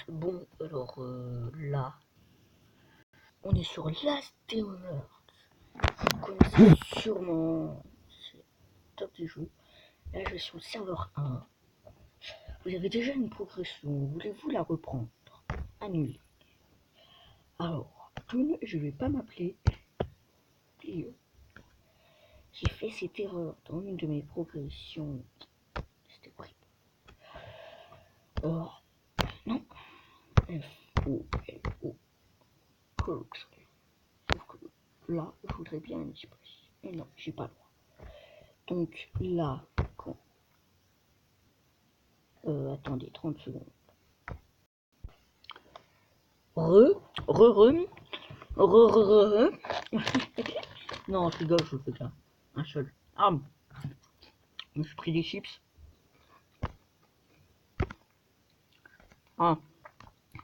Bon, alors là, on est sur Last Day on Earth. Vous connaissez sûrement, c'est top des jeux. Là, je suis au serveur 1. Vous avez déjà une progression, voulez-vous la reprendre? Annuler. Alors, je vais pas m'appeler Clio. J'ai fait cette erreur dans une de mes progressions. C'était horrible. Alors, non. F-O-L-O. Là, je voudrais bien un espace. Et non, j'ai pas le droit. Donc là, quand... attendez 30 secondes. Non, je rigole, je fais qu'un seul. Ah, je me suis pris des chips. Ah,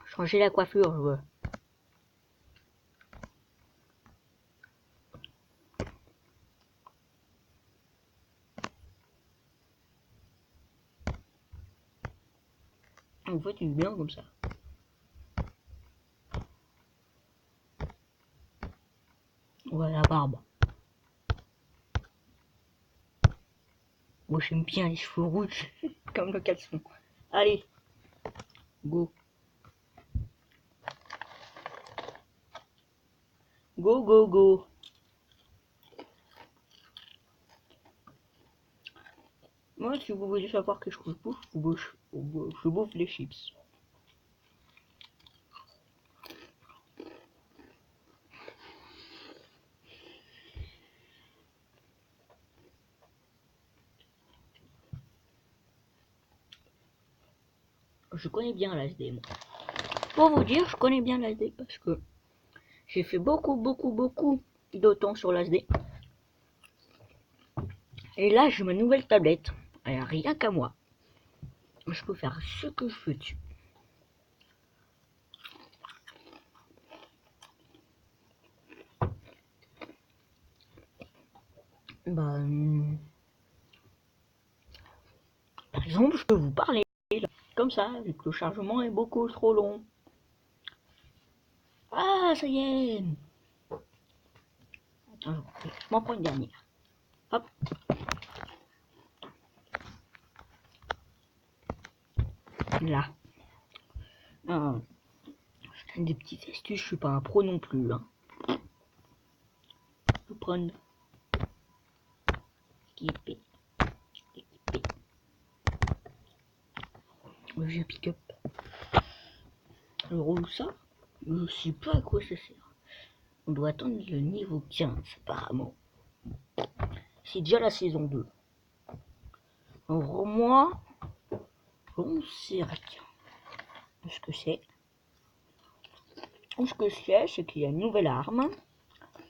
changer la coiffure, je veux. En fait, il est bien comme ça. Voilà, la barbe. Moi, j'aime bien les cheveux rouges, comme le caleçon. Allez, go. Go, go, go. Moi, si vous voulez savoir que je bouffe, je bouffe les chips. Je connais bien l'ASD, moi. Pour vous dire, je connais bien l'ASD parce que j'ai fait beaucoup de temps sur l'ASD. Et là, j'ai ma nouvelle tablette. Elle a rien qu'à moi. Je peux faire ce que je veux dessus. Bah, par exemple, je peux vous parler là, comme ça, vu que le chargement est beaucoup trop long. Ah, ça y est. Alors, je m'en prends une dernière. Hop. Là. Ah, je donne des petites astuces, je suis pas un pro non plus. Hein. Je vais prendre équipé. Le vieux pick-up. Alors où ça? Je sais pas à quoi ça sert. On doit attendre le niveau 15 apparemment. C'est déjà la saison 2. Alors moi, on sait rien. Ce que c'est. Ce que c'est qu'il y a une nouvelle arme,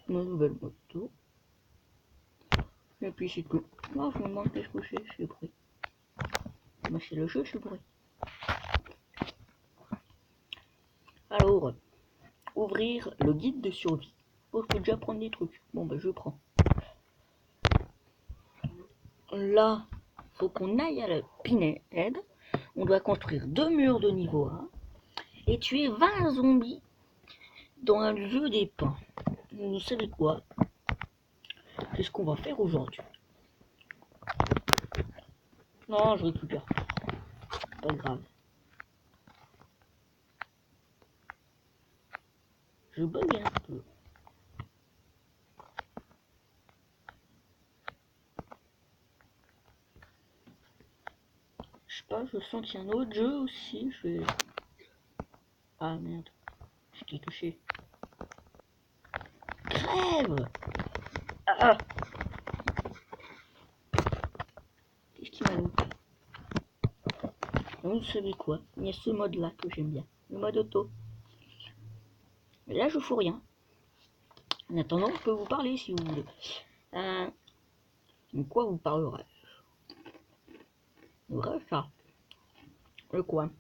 une nouvelle moto. Et puis c'est tout. Moi je me demande qu'est-ce que c'est ce bruit. Mais c'est le jeu ce bruit. Alors, ouvrir le guide de survie. Oh, je peux déjà prendre des trucs. Bon bah je prends. Là, faut qu'on aille à la Pinhead. On doit construire 2 murs de niveau 1 et tuer 20 zombies dans un jeu des pins. Vous savez quoi? C'est ce qu'on va faire aujourd'hui. Non, je récupère. Pas grave. Je bug un peu. Je sais pas, je sens qu'il y a un autre jeu aussi. Je vais... Ah merde. Je t'ai touché. Crève! Ah! Qu'est-ce qui m'a loupé? Vous savez quoi? Il y a ce mode là que j'aime bien. Le mode auto. Mais là je fous rien. En attendant, je peux vous parler si vous voulez. De quoi vous parlerez? Vrai ça. Le quoi?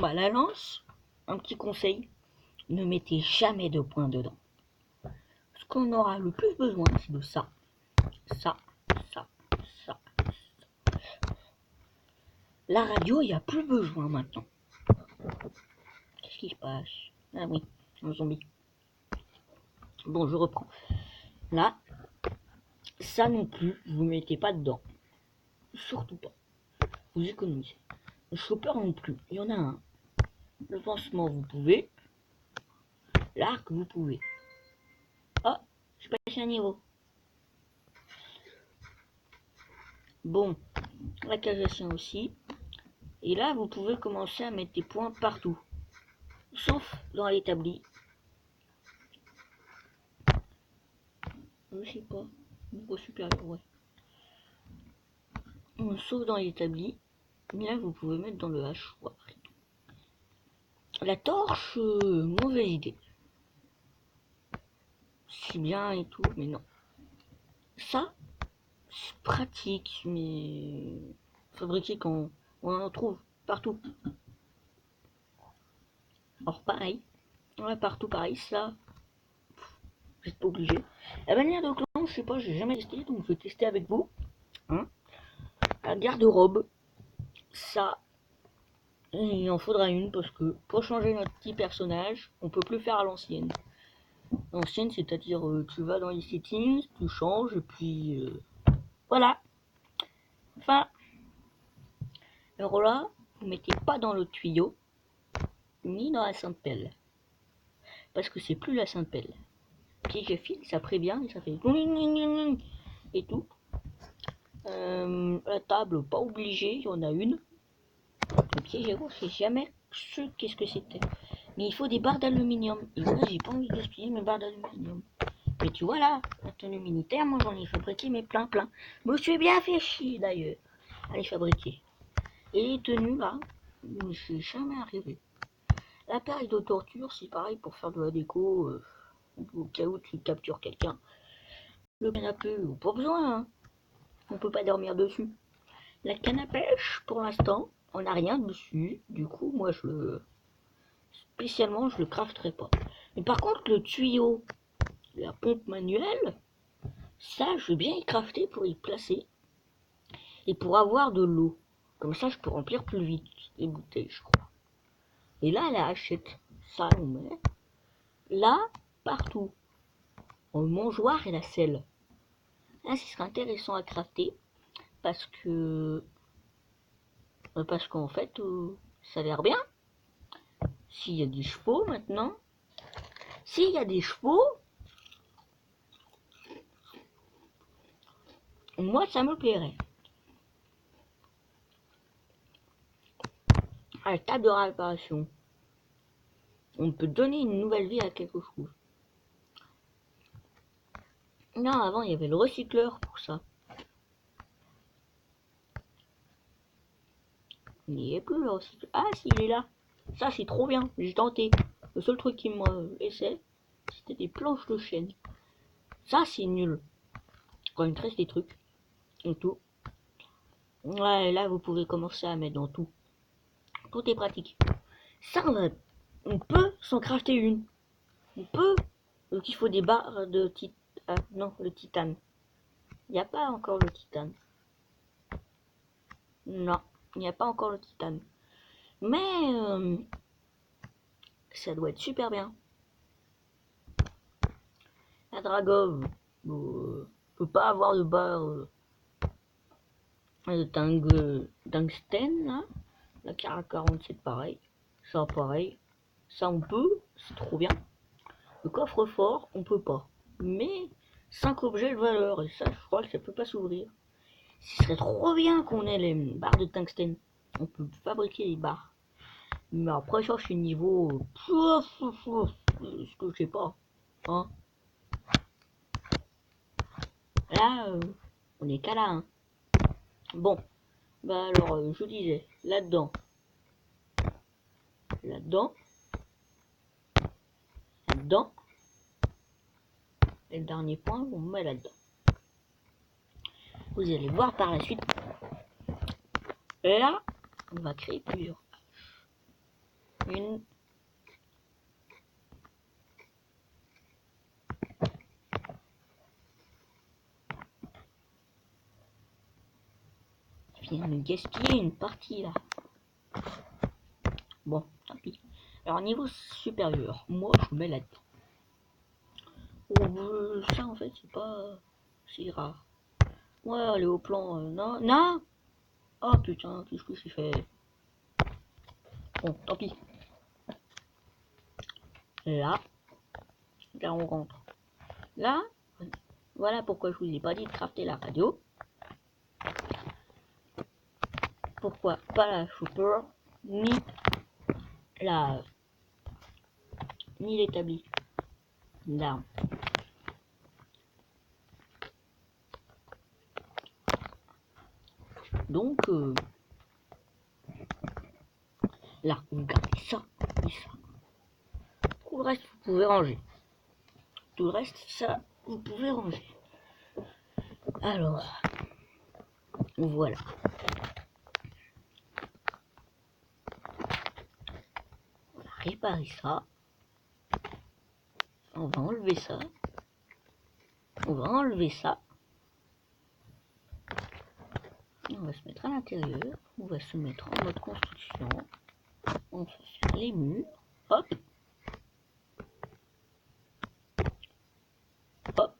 bah la lance, un petit conseil, ne mettez jamais de points dedans. Ce qu'on aura le plus besoin, c'est de ça, ça, ça, ça. La radio, il n'y a plus besoin maintenant. Qu'est-ce qui se passe? Ah oui, un zombie. Bon, je reprends. Là, ça non plus, vous ne mettez pas dedans. Surtout pas. Vous économisez. Le chopper non plus, il y en a un. Le pansement, vous pouvez. L'arc, vous pouvez. Oh, je passe un niveau. Bon, la cassation aussi. Et là, vous pouvez commencer à mettre des points partout. Sauf dans l'établi. Je sais pas. Niveau supérieur, ouais. Sauf dans l'établi. Mais là, vous pouvez mettre dans le hachoir. La torche, mauvaise idée. C'est bien et tout, mais non. Ça, c'est pratique, mais fabriqué quand on en trouve partout. Or pareil, ouais, partout pareil, ça, vous n'êtes pas obligé. La manière de clan, je sais pas, j'ai jamais testé, donc je vais tester avec vous. Hein, la garde-robe, ça, il en faudra une parce que pour changer notre petit personnage, on peut plus faire à l'ancienne. L'ancienne, c'est-à-dire tu vas dans les settings, tu changes et puis voilà. Enfin, alors là, vous mettez pas dans le tuyau ni dans la sainte pelle parce que c'est plus la sainte pelle. Piège à fil, ça prévient et ça fait et tout. La table, pas obligé, il y en a une. Le piège à gauche, je sais jamais qu'est-ce que c'était. Mais il faut des barres d'aluminium. Et moi, j'ai pas envie de gaspiller mes barres d'aluminium. Mais tu vois là, la tenue militaire, moi j'en ai fabriqué mes plein. Je me suis bien fait chier d'ailleurs à les fabriquer. Et les tenues là, je ne suis jamais arrivé. L'appareil de torture, c'est pareil pour faire de la déco, au cas où tu captures quelqu'un. Le canapé, pas besoin, hein. On peut pas dormir dessus. La canne à pêche, pour l'instant, on n'a rien dessus. Du coup, moi, spécialement, je le crafterai pas. Mais par contre, le tuyau, la pompe manuelle, ça, je vais bien y crafter pour y placer. Et pour avoir de l'eau. Comme ça, je peux remplir plus vite les bouteilles, je crois. Et là, la hachette, ça, on met. Là, partout. Le mangeoire et la selle. Là, ce serait intéressant à crafter. Parce qu'en fait, ça a l'air bien. S'il y a des chevaux maintenant. S'il y a des chevaux, moi, ça me plairait. À la table de réparation, on peut donner une nouvelle vie à quelque chose. Non, avant, il y avait le recycleur pour ça. Il n'y est plus le recycleur. Ah, si, il est là. Ça, c'est trop bien. J'ai tenté. Le seul truc qui me laissait, c'était des planches de chêne. Ça, c'est nul. Quand il me reste des trucs. Et tout. Ouais, là, vous pouvez commencer à mettre dans tout. Tout est pratique. Ça, on peut s'en crafter une. On peut. Donc, il faut des barres de titane. Ah, non, le titane. Il n'y a pas encore le titane. Non, il n'y a pas encore le titane. Mais ça doit être super bien. La Dragov peut pas avoir de barre de tungstène là. La Cara 47 pareil. Ça pareil. Ça on peut, c'est trop bien. Le coffre-fort, on peut pas. Mais 5 objets de valeur, et ça je crois que ça peut pas s'ouvrir. Ce serait trop bien qu'on ait les barres de tungstène. On peut fabriquer des barres. Mais après ça je suis niveau. Ce que je sais pas. Hein. Là, on est qu'à là. Hein. Bon. Bah alors, je disais, là-dedans. Là-dedans. Là-dedans. Et le dernier point, on met là-dedans. Vous allez voir par la suite. Et là, on va créer plusieurs haches. Une. Je viens de gaspiller une partie là. Bon, tant pis. Alors niveau supérieur, moi je mets là-dedans. Oh, ça en fait c'est pas si rare. Ouais, aller au plan, non, non. Oh putain, qu'est-ce que j'ai fait? Bon, tant pis. Là, là on rentre. Là, voilà pourquoi je vous ai pas dit de crafter la radio. Pourquoi pas la chopper, ni la, ni l'établi d'armes. Donc, là, vous gardez ça et ça. Tout le reste, vous pouvez ranger. Tout le reste, ça, vous pouvez ranger. Alors, voilà. On va réparer ça. On va enlever ça. On va enlever ça. On va se mettre à l'intérieur. On va se mettre en mode construction. On va faire les murs. Hop. Hop.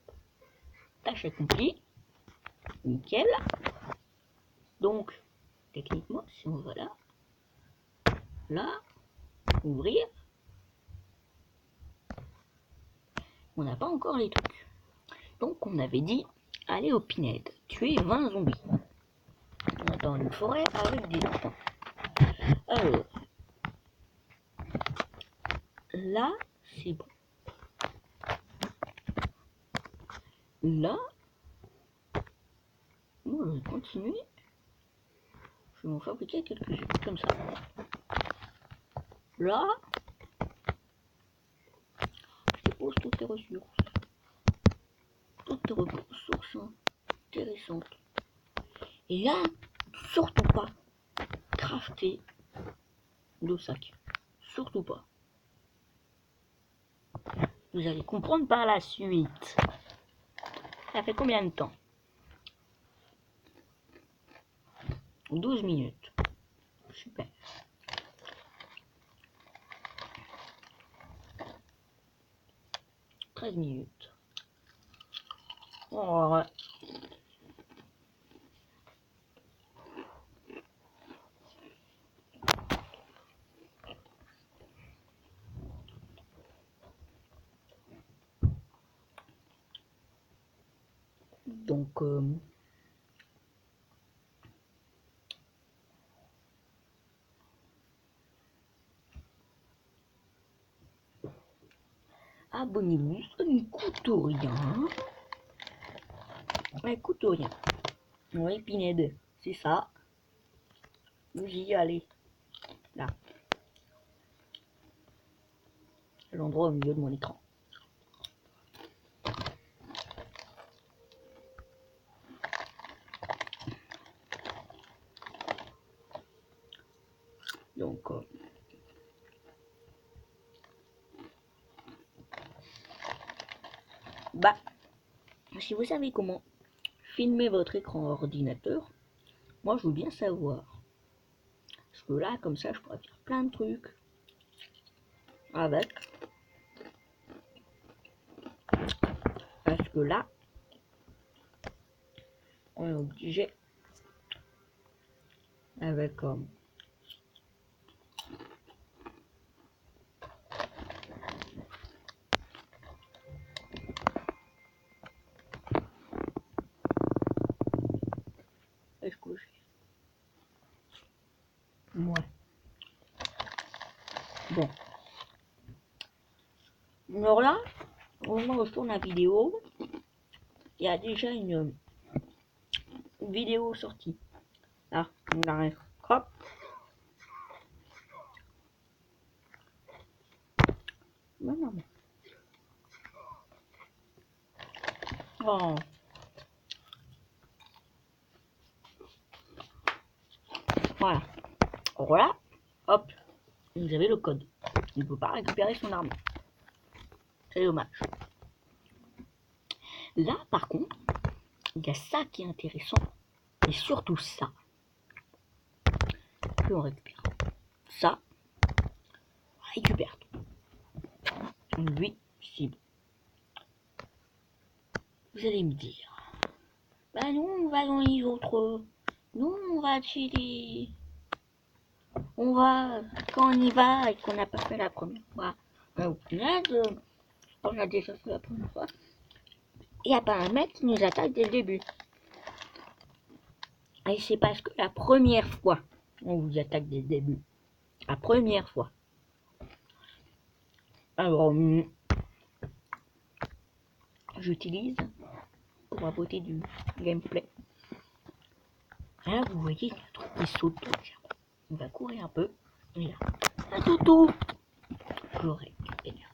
Tâche accomplie. Nickel. Donc, techniquement, si on va là, ouvrir, on n'a pas encore les trucs. Donc, on avait dit, aller au Pinhead, tuer 20 zombies. On est dans une forêt avec des enfants. Alors, là, c'est bon. Là, moi, je vais continuer. Je vais m'en fabriquer quelques-unes, comme ça. Là, je dépose toutes les ressources. Toutes les ressources intéressantes. Et là, surtout pas crafter de sac. Surtout pas. Vous allez comprendre par la suite. Ça fait combien de temps? 12 minutes. Super. « 13 minutes. Oh, ouais. Donc, abonnez-vous, ça ne coûte rien. Ça ne coûte rien. Oui, Pinhead, c'est ça. Vous y allez. Là. C'est l'endroit au milieu de mon écran. Donc, bah, si vous savez comment filmer votre écran ordinateur, moi je veux bien savoir. Parce que là, comme ça, je pourrais faire plein de trucs avec. Parce que là, on est obligé avec est-ce que j'ai... Ouais. Bon. Alors là, au moment où je tourne la vidéo, il y a déjà une vidéo sortie. Là, on arrive. Hop. Non, non, non. Oh. Voilà. Voilà. Hop. vous avez le code. Il ne peut pas récupérer son arme. C'est dommage. Là, par contre, il y a ça qui est intéressant. Et surtout ça. Que on récupère. Ça, on récupère tout. Lui, cible. Vous allez me dire. Bah nous, on va dans les autres. Nous, on va chez les... On va, quand on y va et qu'on n'a pas fait la première fois, au final, on a déjà fait la première fois. Il n'y a pas un mec qui nous attaque dès le début. Et c'est parce que la première fois, on vous attaque dès le début. La première fois. Alors, j'utilise pour la beauté du gameplay. Là, vous voyez, il y a un truc qui saute. On va courir un peu. Et là, un toutou. Je récupère.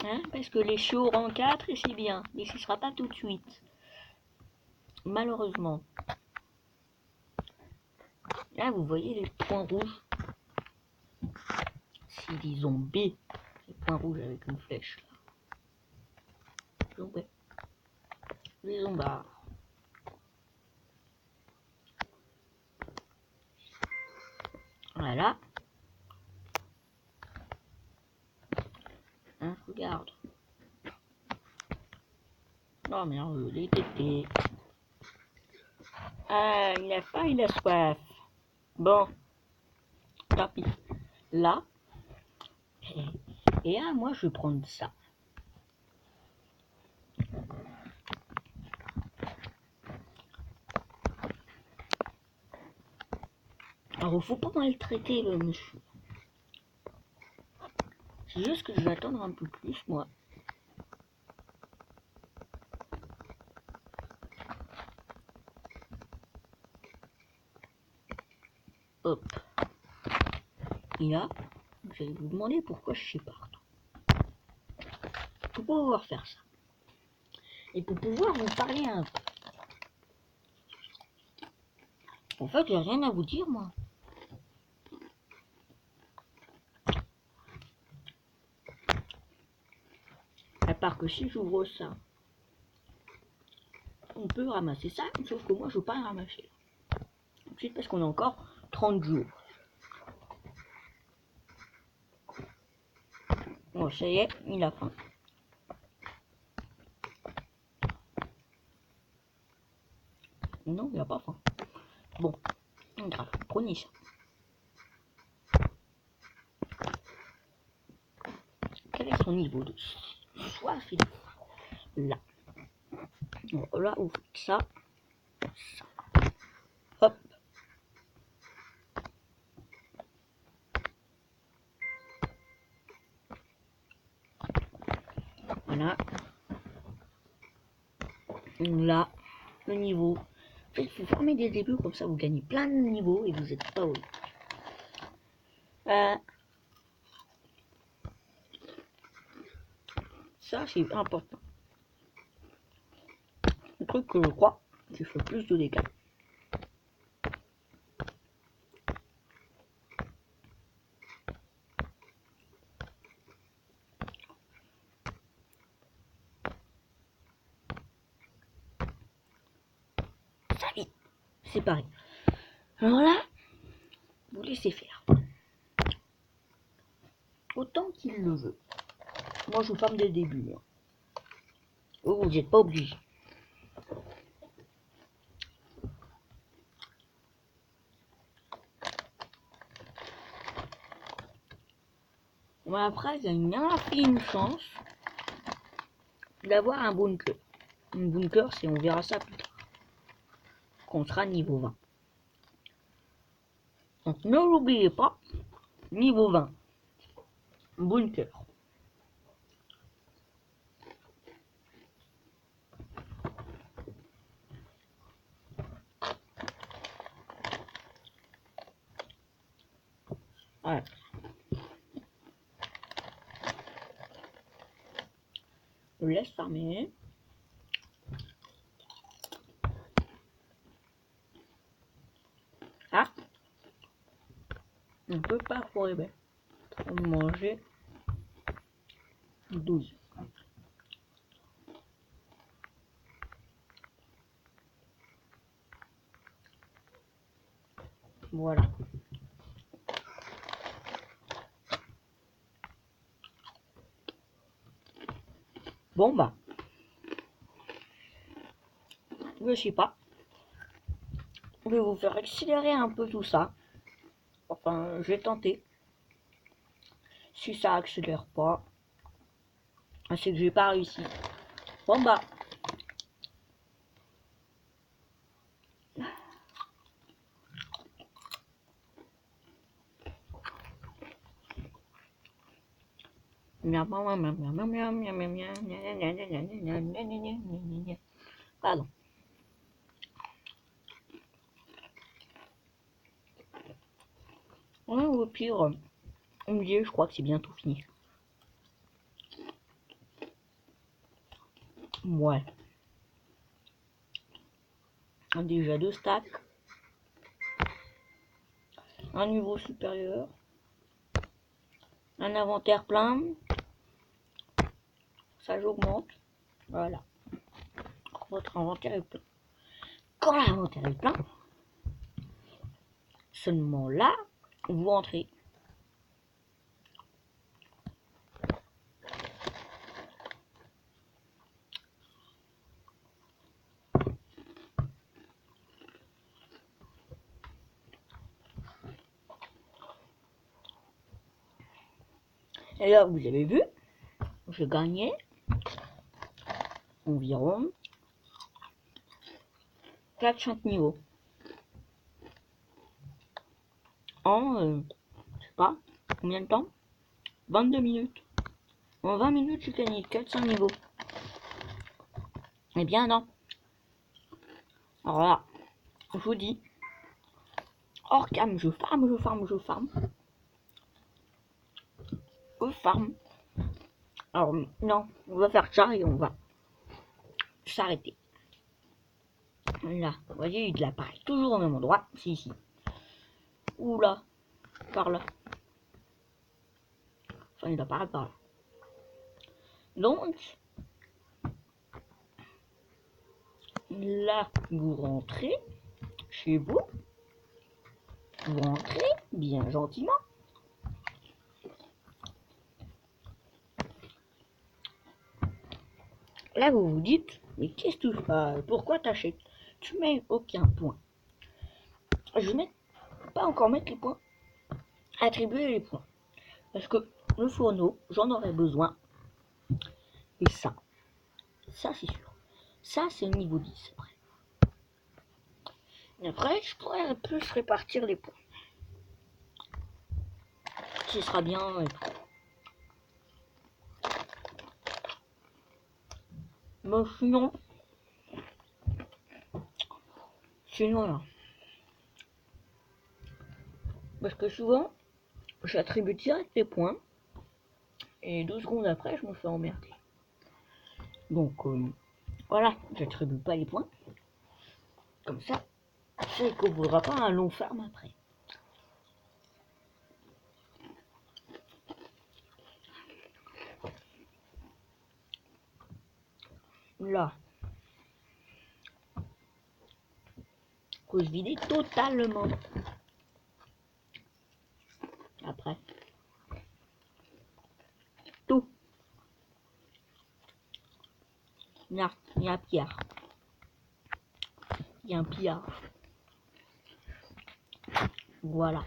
Hein, parce que les chiots en 4 et c'est bien. Mais ce ne sera pas tout de suite. Malheureusement. Là, vous voyez les points rouges. C'est des zombies. Les points rouges avec une flèche. Zombies. Les zombards. Voilà. Hein, regarde. Oh merde, les tétés. Ah, il a faim, il a soif. Bon. Tant pis. Là. Et là, moi, je vais prendre ça. Alors, faut pas maltraiter le monsieur. C'est juste que je vais attendre un peu plus, moi. Hop. Et là, je vais vous demander pourquoi je suis partout. Pour pouvoir faire ça. Et pour pouvoir vous parler un peu. En fait, j'ai rien à vous dire, moi. À part que si j'ouvre ça, on peut ramasser ça, sauf que moi, je ne veux pas le ramasser. Ensuite, parce qu'on a encore 30 jours. Bon, ça y est, il a faim. Non, il a pas faim. Bon, grave, prenez ça. Quel est son niveau de soif? Là. Bon, là, vous faites ça. Hop. Voilà. Là, le niveau. En fait, il faut former des débuts, comme ça vous gagnez plein de niveaux et vous n'êtes pas au... Ça, c'est important. Le truc que je crois, qui fait plus de dégâts. Ça, oui, c'est pareil. Alors là, vous laissez faire. Autant qu'il le veut. Moi, je forme des débuts. Hein. Vous n'êtes pas obligé. Bon, après, il y a une infime chance d'avoir un bunker. Un bunker, c'est on verra ça plus tard. Qu'on sera niveau 20. Donc ne l'oubliez pas, niveau 20. Bunker. Voilà. Je laisse fermer. Ah. On ne peut pas pour les bêtes. On va manger 12. Voilà. Bon bah, je sais pas. Je vais vous faire accélérer un peu tout ça. Enfin, je vais tenter. Si ça accélère pas, c'est que j'ai pas réussi. Bon bah. Pardon. Ouais, au pire, je crois que c'est bientôt fini. Ouais. Déjà 2 stacks. Un niveau supérieur. Un inventaire plein. Ça j'augmente. Voilà. Votre inventaire est plein. Quand l'inventaire est plein, seulement là, vous entrez. Et là, vous avez vu, je gagnais environ 4-5 niveaux. En, je sais pas, combien de temps 22 minutes. En 20 minutes, j'ai gagné 4-5 niveaux. Eh bien non. Alors là, je vous dis, hors cam, je farm. Je farm. Alors non, on va faire ça et on va s'arrêter. Là, vous voyez, il apparaît toujours au même endroit, c'est ici. Ou là, par là. Enfin, il apparaît par là. Donc, là, vous rentrez chez vous. Vous rentrez bien gentiment. Là, vous vous dites, mais qu'est-ce que tu fais? Pourquoi t'achètes? Tu mets aucun point. Je vais pas encore mettre les points. Attribuer les points. Parce que le fourneau, j'en aurais besoin. Et ça c'est sûr. Ça, c'est le niveau 10 après. Et après, je pourrais un peu répartir les points. Ce sera bien et tout. Mais sinon là. Parce que souvent, j'attribue direct les points. Et 2 secondes après, je me fais emmerder. Donc, voilà, j'attribue pas les points. Comme ça, c'est qu'on ne voudra pas un long farm après. Là, faut se vider totalement. Après, tout. Il y a un Pierre. Il y a un pillard. Voilà.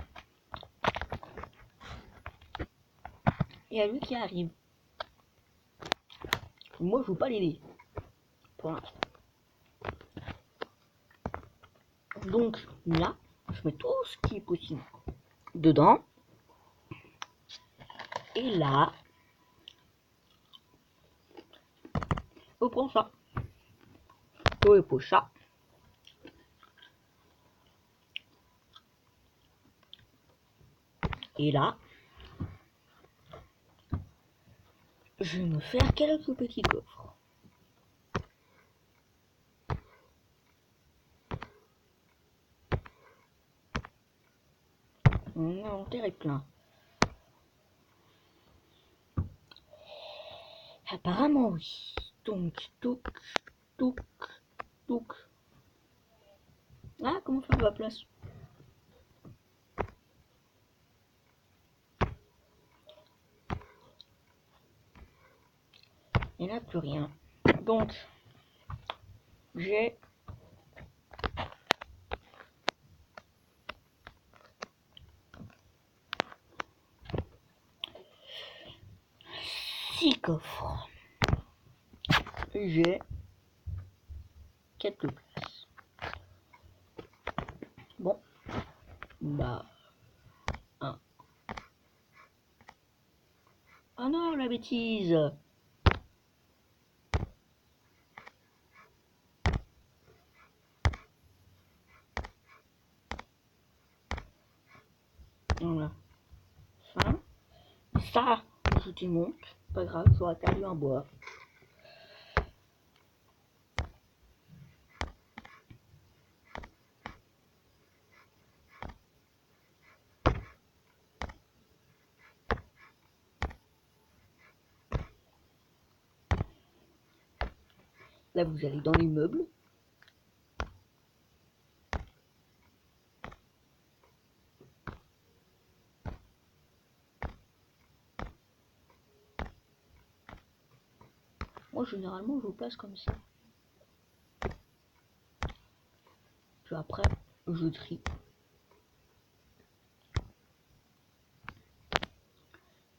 Il y a lui qui arrive. Moi, je veux pas l'aider. Pour l'instant. Donc, là, je mets tout ce qui est possible dedans. Et là, je prends ça. Je pose ça. Et là, je vais me faire quelques petits coffres. Mon inventaire est plein. Apparemment oui. Donc, toc. Ah, comment faire de la place? Il n'y en a plus rien. Donc, j'ai six coffres. J'ai 4 places. Bon, bah, un. Ah non, la bêtise. Voilà. Fin. Ça, je te montre. Pas grave, j'aurais perdu un bois. Là, vous allez dans l'immeuble. Moi, généralement, je vous place comme ça. Puis après, je trie.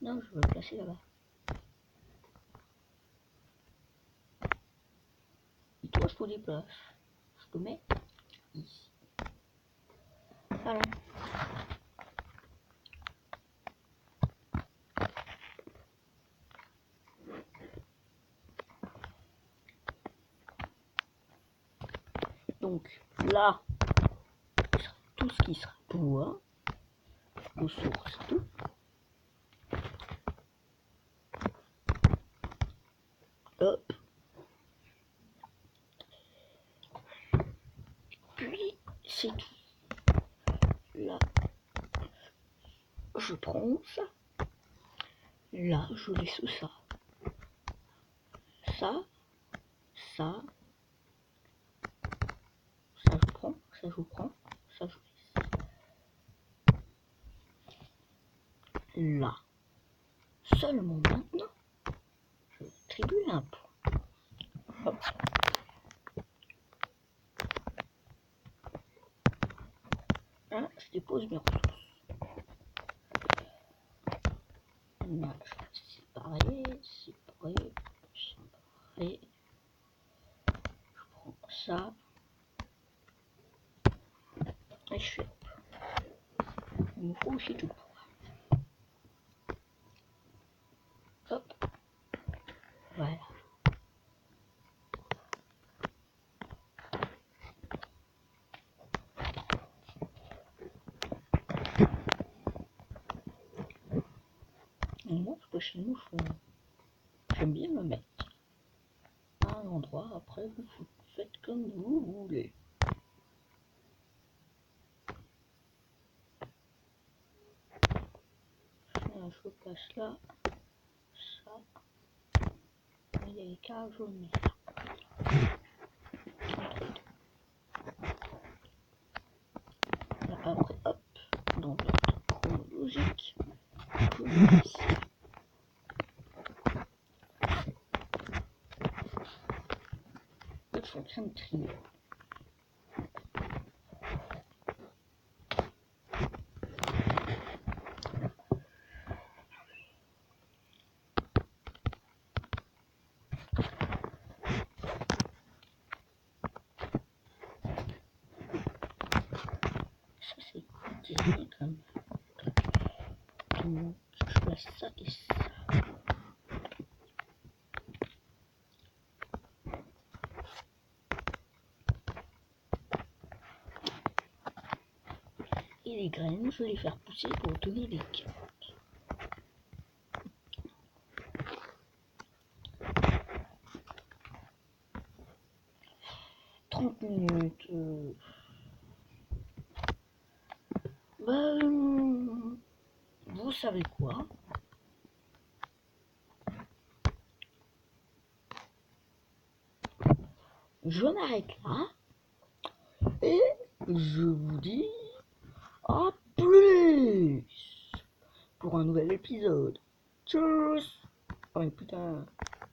Non, je vais le placer là-bas. Et toi, je te déplace. Je te mets ici. Voilà. Donc, là, tout ce qui sera bois, ressources, tout. Hop. Puis, c'est tout. Là, je prends ça. Là, je laisse ça. Ça, ça je prends, ça je prends, ça je laisse. Là. Seulement maintenant, je distribue un peu. Hop. Là, je dépose mes ressources. Là, je vais séparer. Je prends ça. Et je fais. Il me faut aussi tout. Hop. Voilà. Et moi, ce que chez nous, j'aime bien le mettre à un endroit. Après, vous faites comme vous voulez. Je passe là. Ça. Il y a les cages jaunes. Après, hop, dans l'ordre chronologique, je mets ici. Je suis en train de trier. Ça, c'est dessiné comme. Donc, je place ça et ça. Et les graines, je vais les faire pousser pour donner des carottes. « 30 minutes. savez quoi? Je m'arrête là et je vous dis à plus pour un nouvel épisode. Tchuss! Oh mais putain.